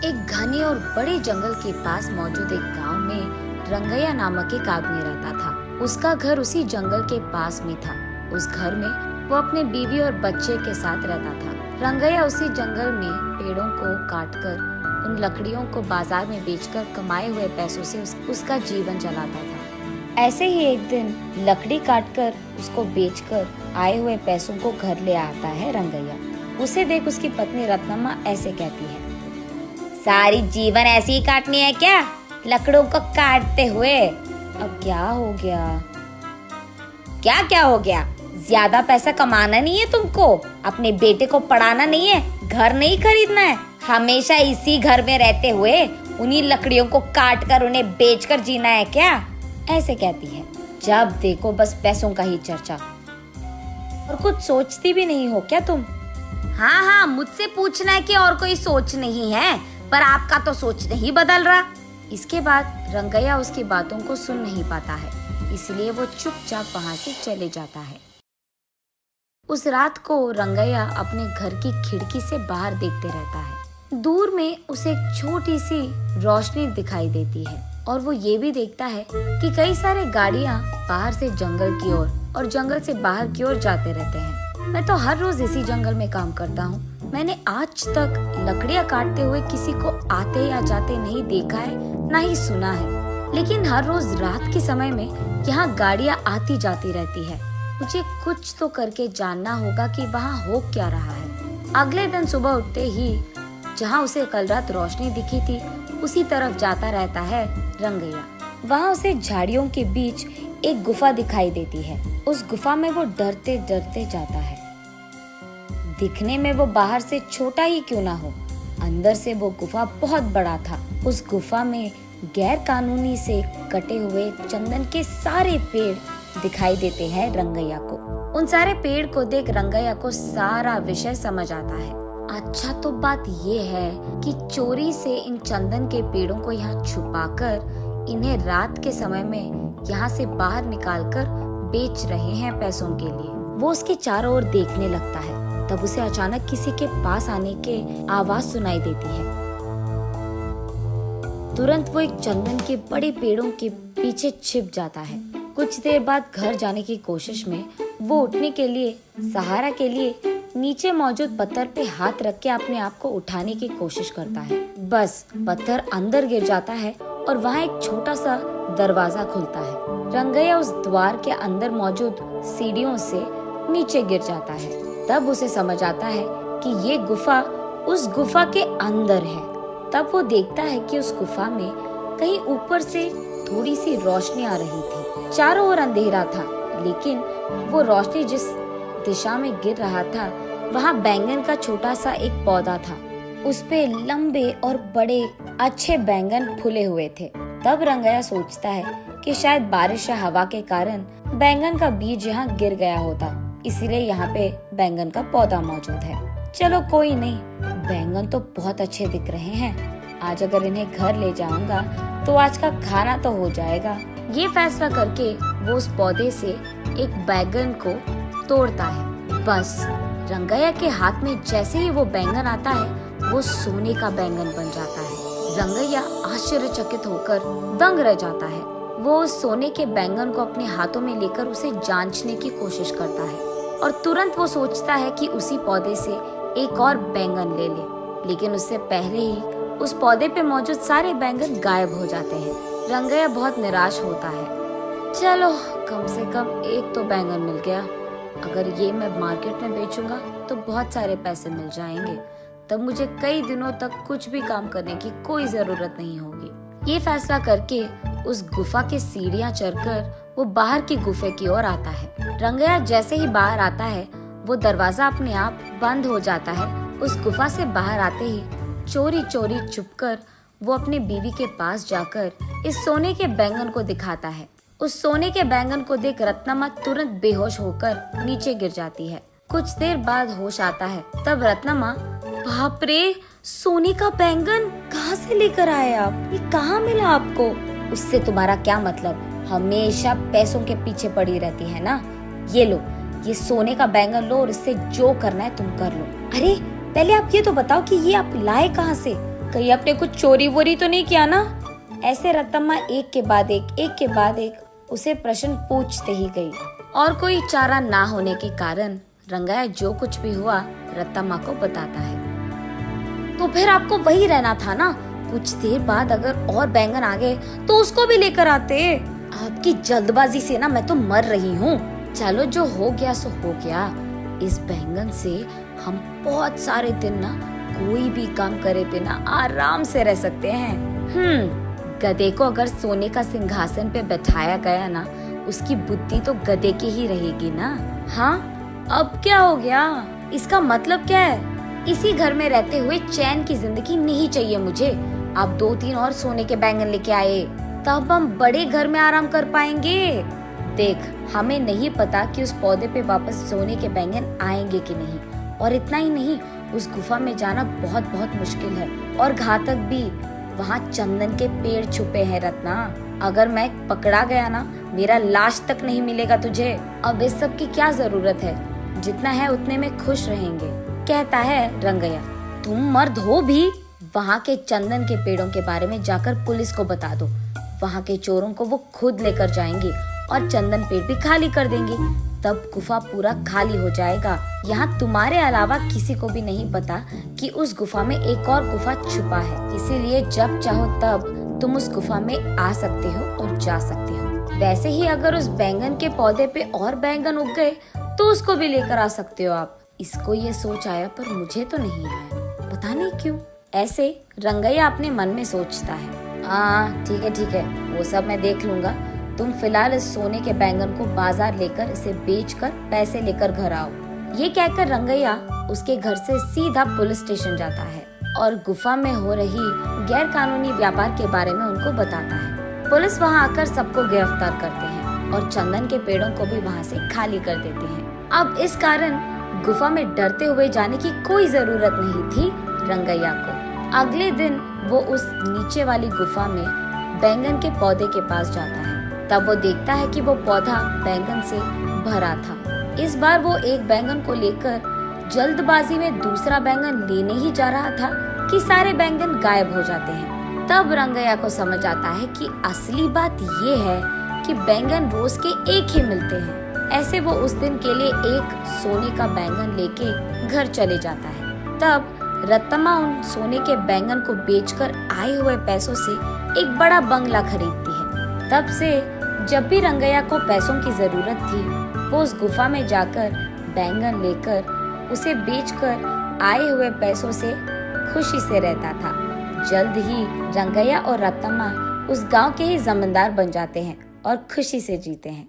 एक घने और बड़े जंगल के पास मौजूद एक गांव में रंगैया नामक एक आदमी रहता था। उसका घर उसी जंगल के पास में था। उस घर में वो अपने बीवी और बच्चे के साथ रहता था। रंगैया उसी जंगल में पेड़ों को काटकर उन लकड़ियों को बाजार में बेचकर कमाए हुए पैसों से उसका जीवन चलाता था। ऐसे ही एक दिन लकड़ी काटकर उसको बेचकर आए हुए पैसों को घर ले आता है रंगैया। उसे देख उसकी पत्नी रत्नम्मा ऐसे कहती है, सारी जीवन ऐसे ही काटनी है क्या, लकड़ों को काटते हुए? अब क्या हो गया? क्या क्या हो गया? ज्यादा पैसा कमाना नहीं है तुमको, अपने बेटे को पढ़ाना नहीं है, घर नहीं खरीदना है, हमेशा इसी घर में रहते हुए उन्हीं लकड़ियों को काट कर उन्हें बेचकर जीना है क्या? ऐसे कहती है। जब देखो बस पैसों का ही चर्चा, और कुछ सोचती भी नहीं हो क्या तुम? हाँ, मुझसे पूछना है कि और कोई सोच नहीं है, पर आपका तो सोच नहीं बदल रहा। इसके बाद रंगैया उसकी बातों को सुन नहीं पाता है, इसलिए वो चुपचाप वहाँ से चले जाता है। उस रात को रंगैया अपने घर की खिड़की से बाहर देखते रहता है। दूर में उसे एक छोटी सी रोशनी दिखाई देती है और वो ये भी देखता है कि कई सारे गाड़ियाँ बाहर से जंगल की ओर और जंगल से बाहर की ओर जाते रहते हैं। मैं तो हर रोज इसी जंगल में काम करता हूँ। मैंने आज तक लकड़ियाँ काटते हुए किसी को आते या जाते नहीं देखा है, ना ही सुना है। लेकिन हर रोज रात के समय में यहाँ गाड़ियाँ आती जाती रहती है। मुझे कुछ तो करके जानना होगा कि वहाँ हो क्या रहा है। अगले दिन सुबह उठते ही जहाँ उसे कल रात रोशनी दिखी थी, उसी तरफ जाता रहता है रंगैया। वहाँ उसे झाड़ियों के बीच एक गुफा दिखाई देती है। उस गुफा में वो डरते डरते जाता है। दिखने में वो बाहर से छोटा ही क्यों ना हो, अंदर से वो गुफा बहुत बड़ा था। उस गुफा में गैर कानूनी से कटे हुए चंदन के सारे पेड़ दिखाई देते हैं रंगैया को। उन सारे पेड़ को देख रंगैया को सारा विषय समझ आता है। अच्छा, तो बात ये है कि चोरी से इन चंदन के पेड़ों को यहाँ छुपाकर इन्हें रात के समय में यहाँ से बाहर निकालकर बेच रहे हैं पैसों के लिए। वो उसके चारों ओर देखने लगता है। तब उसे अचानक किसी के पास आने के आवाज सुनाई देती है। तुरंत वो एक चंदन के बड़े पेड़ों के पीछे छिप जाता है। कुछ देर बाद घर जाने की कोशिश में वो उठने के लिए सहारा के लिए नीचे मौजूद पत्थर पे हाथ रख के अपने आप को उठाने की कोशिश करता है। बस पत्थर अंदर गिर जाता है और वहाँ एक छोटा सा दरवाजा खुलता है। रंगैया उस द्वार के अंदर मौजूद सीढ़ियों से नीचे गिर जाता है। तब उसे समझ आता है कि ये गुफा उस गुफा के अंदर है। तब वो देखता है कि उस गुफा में कहीं ऊपर से थोड़ी सी रोशनी आ रही थी। चारों ओर अंधेरा था, लेकिन वो रोशनी जिस दिशा में गिर रहा था वहाँ बैंगन का छोटा सा एक पौधा था। उस पे लंबे और बड़े अच्छे बैंगन फूले हुए थे। तब रंगैया सोचता है कि शायद बारिश या हवा के कारण बैंगन का बीज यहाँ गिर गया होता, इसीलिए यहाँ पे बैंगन का पौधा मौजूद है। चलो कोई नहीं, बैंगन तो बहुत अच्छे दिख रहे हैं, आज अगर इन्हें घर ले जाऊंगा तो आज का खाना तो हो जाएगा। ये फैसला करके वो उस पौधे से एक बैंगन को तोड़ता है। बस रंगैया के हाथ में जैसे ही वो बैंगन आता है, वो सोने का बैंगन बन जाता है। रंगैया आश्चर्यचकित होकर दंग रह जाता है। वो उस सोने के बैंगन को अपने हाथों में लेकर उसे जांचने की कोशिश करता है और तुरंत वो सोचता है कि उसी पौधे से एक और बैंगन ले ले, लेकिन उससे पहले ही उस पौधे पे मौजूद सारे बैंगन गायब हो जाते हैं। रंगैया बहुत निराश होता है। चलो कम से कम एक तो बैंगन मिल गया, अगर ये मैं मार्केट में बेचूंगा तो बहुत सारे पैसे मिल जाएंगे, तब मुझे कई दिनों तक कुछ भी काम करने की कोई जरूरत नहीं होगी। ये फैसला करके उस गुफा की सीढ़ियाँ चढ़कर वो बाहर की गुफे की ओर आता है। रंगैया जैसे ही बाहर आता है, वो दरवाजा अपने आप बंद हो जाता है। उस गुफा से बाहर आते ही चोरी चोरी छुपकर वो अपने बीवी के पास जाकर इस सोने के बैंगन को दिखाता है। उस सोने के बैंगन को देख रत्नम्मा तुरंत बेहोश होकर नीचे गिर जाती है। कुछ देर बाद होश आता है। तब रत्नम्मा, बाप रे, सोने का बैंगन कहाँ से लेकर आए आप? ये कहाँ मिला आपको? उससे तुम्हारा क्या मतलब? हमेशा पैसों के पीछे पड़ी रहती है ना। ये लो, ये सोने का बैंगन लो और इससे जो करना है तुम कर लो। अरे पहले आप ये तो बताओ कि ये आप लाए कहाँ से? कहीं आपने कुछ चोरी वोरी तो नहीं किया ना? ऐसे रत्तम्मा एक के बाद एक उसे प्रश्न पूछते ही गई और कोई चारा ना होने के कारण रंगैया जो कुछ भी हुआ रत्तम्मा को बताता है। तो फिर आपको वही रहना था ना, कुछ देर बाद अगर और बैंगन आ गए तो उसको भी लेकर आते। आपकी जल्दबाजी से ना मैं तो मर रही हूँ। चलो जो हो गया सो हो गया, इस बैंगन से हम बहुत सारे दिन ना कोई भी काम करे बिना आराम से रह सकते हैं। गधे को अगर सोने का सिंहासन पे बैठाया गया ना, उसकी बुद्धि तो गधे की ही रहेगी ना। हाँ, अब क्या हो गया? इसका मतलब क्या है? इसी घर में रहते हुए चैन की जिंदगी नहीं चाहिए मुझे। आप 2-3 और सोने के बैंगन लेके आए, तब हम बड़े घर में आराम कर पाएंगे। देख, हमें नहीं पता कि उस पौधे पे वापस सोने के बैंगन आएंगे कि नहीं, और इतना ही नहीं, उस गुफा में जाना बहुत बहुत मुश्किल है और घातक भी। वहाँ चंदन के पेड़ छुपे हैं रत्ना। अगर मैं पकड़ा गया ना, मेरा लाश तक नहीं मिलेगा तुझे। अब इस सब की क्या जरूरत है? जितना है उतने में खुश रहेंगे, कहता है रंगैया। तुम मर्द हो भी? वहाँ के चंदन के पेड़ों के बारे में जाकर पुलिस को बता दो। वहाँ के चोरों को वो खुद लेकर जाएंगे और चंदन पेड़ भी खाली कर देंगे। तब गुफा पूरा खाली हो जाएगा। यहाँ तुम्हारे अलावा किसी को भी नहीं पता कि उस गुफा में एक और गुफा छुपा है। इसीलिए जब चाहो तब तुम उस गुफा में आ सकते हो और जा सकते हो। वैसे ही अगर उस बैंगन के पौधे पे और बैंगन उग गए तो उसको भी लेकर आ सकते हो आप। इसको ये सोच आया पर मुझे तो नहीं आया, पता नहीं क्यों। ऐसे रंगैया अपने मन में सोचता है। ठीक है, वो सब मैं देख लूंगा। तुम फिलहाल इस सोने के बैंगन को बाजार लेकर इसे बेचकर पैसे लेकर घर आओ। ये कहकर रंगैया उसके घर से सीधा पुलिस स्टेशन जाता है और गुफा में हो रही गैर कानूनी व्यापार के बारे में उनको बताता है। पुलिस वहाँ आकर सबको गिरफ्तार करते हैं और चंदन के पेड़ों को भी वहाँ से खाली कर देते हैं। अब इस कारण गुफा में डरते हुए जाने की कोई जरूरत नहीं थी रंगैया को। अगले दिन वो उस नीचे वाली गुफा में बैंगन के पौधे के पास जाता है। तब वो देखता है कि वो पौधा बैंगन से भरा था। इस बार वो एक बैंगन को लेकर जल्दबाजी में दूसरा बैंगन लेने ही जा रहा था कि सारे बैंगन गायब हो जाते हैं। तब रंगैया को समझ आता है कि असली बात ये है कि बैंगन रोज के एक ही मिलते हैं। ऐसे वो उस दिन के लिए एक सोने का बैंगन लेके घर चले जाता है। तब रत्तम्मा उन सोने के बैंगन को बेचकर आए हुए पैसों से एक बड़ा बंगला खरीदती है। तब से जब भी रंगैया को पैसों की जरूरत थी, वो उस गुफा में जाकर बैंगन लेकर उसे बेचकर आए हुए पैसों से खुशी से रहता था। जल्द ही रंगैया और रत्तम्मा उस गांव के ही जमींदार बन जाते हैं और खुशी से जीते हैं।